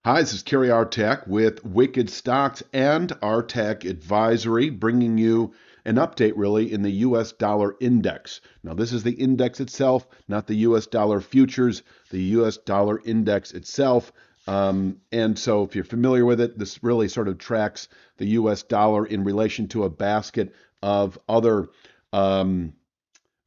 Hi, this is Kerry Artak with Wicked Stocks and Artak Advisory, bringing you an update really in the US dollar index. Now, this is the index itself, not the US dollar futures, the US dollar index itself. And so, if you're familiar with it, this really sort of tracks the US dollar in relation to a basket of other um,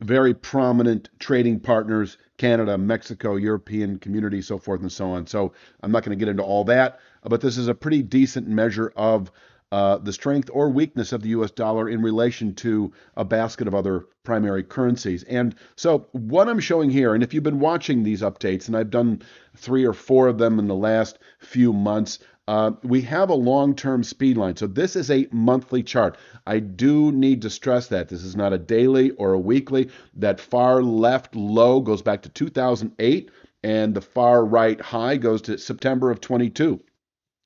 very prominent trading partners: Canada, Mexico, European community, so forth and so on. So I'm not going to get into all that, but this is a pretty decent measure of the strength or weakness of the US dollar in relation to a basket of other primary currencies. And so what I'm showing here, and if you've been watching these updates, and I've done 3 or 4 of them in the last few months, we have a long-term speed line. So this is a monthly chart. I do need to stress that this is not a daily or a weekly. That far left low goes back to 2008, and the far right high goes to September of 22.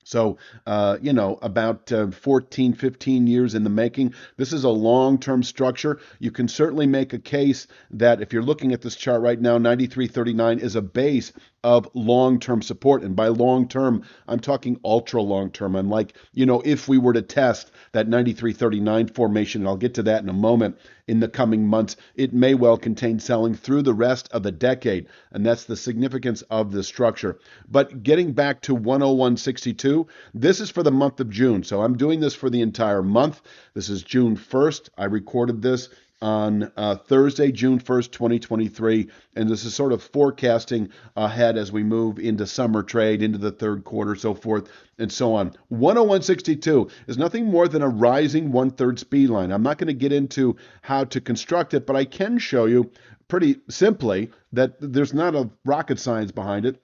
So, about 14, 15 years in the making. This is a long-term structure. You can certainly make a case that if you're looking at this chart right now, 93.39 is a base of long-term support. And by long-term, I'm talking ultra long-term. I'm like, if we were to test that 93.39 formation, and I'll get to that in a moment, in the coming months, it may well contain selling through the rest of the decade. And that's the significance of this structure. But getting back to 101.62, this is for the month of June. So I'm doing this for the entire month. This is June 1st. I recorded this on Thursday, June 1st, 2023. And this is sort of forecasting ahead as we move into summer trade, into the third quarter, so forth and so on. 101.62 is nothing more than a rising one-third speed line. I'm not going to get into how to construct it, but I can show you pretty simply that there's not a rocket science behind it.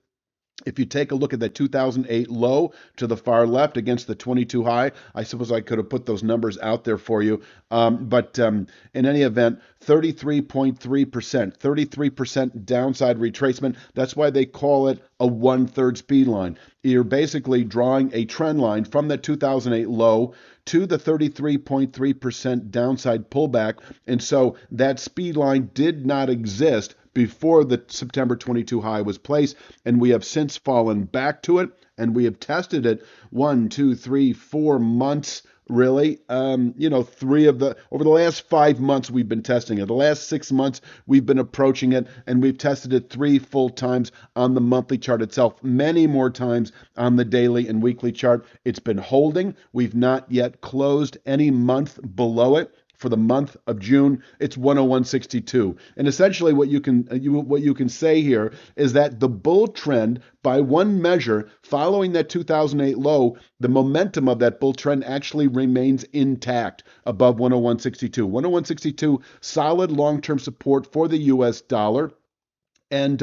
If you take a look at that 2008 low to the far left against the 22 high, I suppose I could have put those numbers out there for you. But in any event, 33.3%, 33% downside retracement. That's why they call it a one-third speed line. You're basically drawing a trend line from that 2008 low to the 33.3% downside pullback. And so that speed line did not exist before the September 22 high was placed, and we have since fallen back to it, and we have tested it 1, 2, 3, 4 months. Really, over the last 5 months, we've been testing it. The last 6 months, we've been approaching it, and we've tested it 3 full times on the monthly chart itself, many more times on the daily and weekly chart. It's been holding. We've not yet closed any month below it. For the month of June, it's 101.62. And essentially what you can say here is that the bull trend, by one measure, following that 2008 low, the momentum of that bull trend actually remains intact above 101.62. 101.62, solid long-term support for the US dollar. And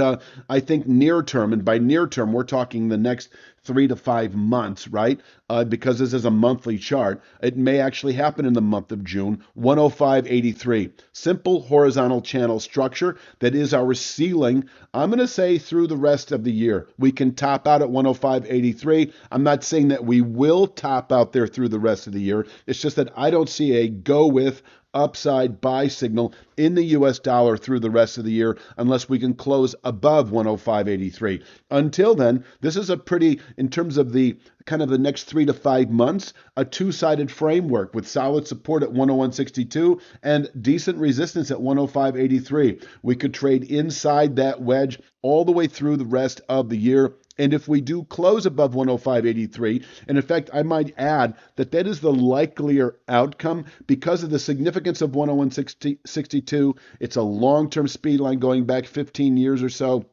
I think near term, and by near term, we're talking the next 3 to 5 months, right? Because this is a monthly chart. It may actually happen in the month of June. 105.83. Simple horizontal channel structure that is our ceiling. I'm going to say through the rest of the year. We can top out at 105.83. I'm not saying that we will top out there through the rest of the year. It's just that I don't see a go with upside buy signal in the US dollar through the rest of the year unless we can close above 105.83. Until then, this is a pretty, in terms of the kind of the next 3 to 5 months, a two-sided framework with solid support at 101.62 and decent resistance at 105.83. We could trade inside that wedge all the way through the rest of the year. And if we do close above 105.83, and in fact, I might add that that is the likelier outcome because of the significance of 101.62. It's a long-term speed line going back 15 years or so.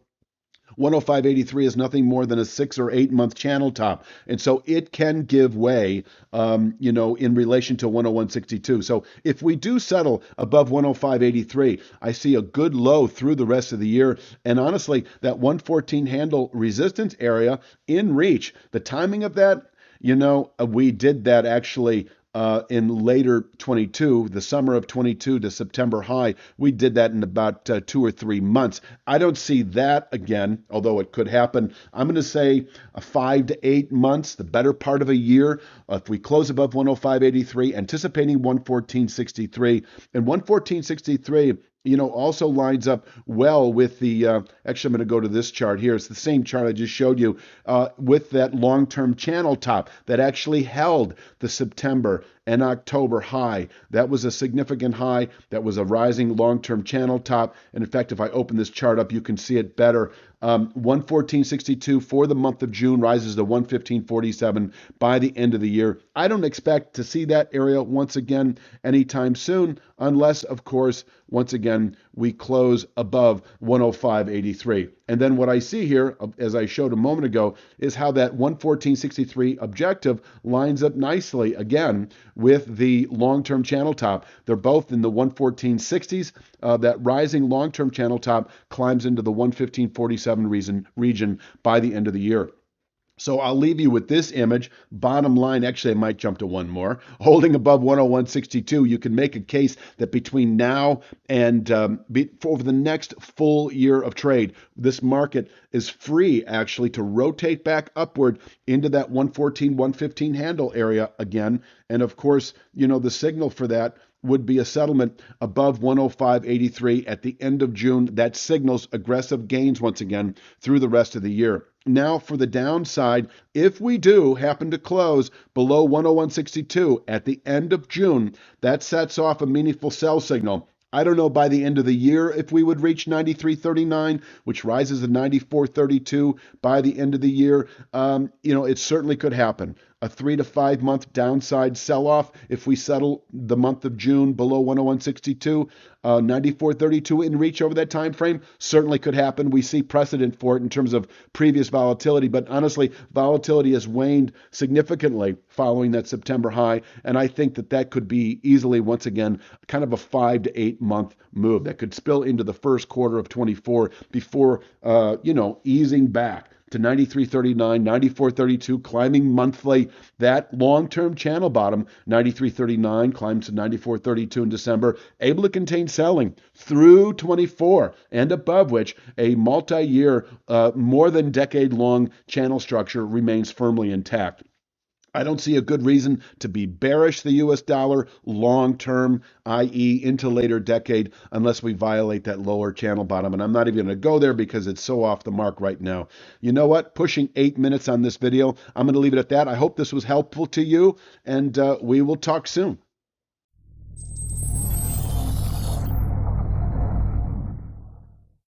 105.83 is nothing more than a 6 or 8 month channel top. And so it can give way, in relation to 101.62. So if we do settle above 105.83, I see a good low through the rest of the year. And honestly, that 114 handle resistance area in reach, the timing of that, we did that actually in later 22, the summer of 22 to September high. We did that in about 2 or 3 months. I don't see that again, although it could happen. I'm going to say 5 to 8 months, the better part of a year. If we close above 105.83, anticipating 114.63. And 114.63 also lines up well with the, actually, I'm going to go to this chart here. It's the same chart I just showed you with that long-term channel top that actually held the September and October high. That was a significant high. That was a rising long-term channel top. And in fact, if I open this chart up, you can see it better. 114.62 for the month of June rises to 115.47 by the end of the year. I don't expect to see that area once again anytime soon, unless, of course, once again, we close above 105.83. And then what I see here, as I showed a moment ago, is how that 114.63 objective lines up nicely again with the long-term channel top. They're both in the 114.60s. That rising long-term channel top climbs into the 115.47 region by the end of the year. So I'll leave you with this image. Bottom line, actually, I might jump to one more. Holding above 101.62, you can make a case that between now and over the next full year of trade, this market is free actually to rotate back upward into that 114, 115 handle area again. And of course, the signal for that would be a settlement above 105.83 at the end of June. That signals aggressive gains once again through the rest of the year. Now for the downside, if we do happen to close below 101.62 at the end of June, that sets off a meaningful sell signal. I don't know by the end of the year if we would reach 93.39, which rises to 94.32 by the end of the year. It certainly could happen. A 3 to 5 month downside sell-off if we settle the month of June below 101.62, 94.32 in reach over that time frame certainly could happen. We see precedent for it in terms of previous volatility, but honestly, volatility has waned significantly following that September high, and I think that could be easily once again kind of a 5 to 8 month move that could spill into the first quarter of 24 before easing back to 93.39, 94.32, climbing monthly. That long-term channel bottom, 93.39, climbs to 94.32 in December, able to contain selling through 24, and above which a multi-year, more than decade-long channel structure remains firmly intact. I don't see a good reason to be bearish the US dollar long term, i.e., into later decade, unless we violate that lower channel bottom. And I'm not even going to go there because it's so off the mark right now. You know what? Pushing 8 minutes on this video. I'm going to leave it at that. I hope this was helpful to you, and we will talk soon.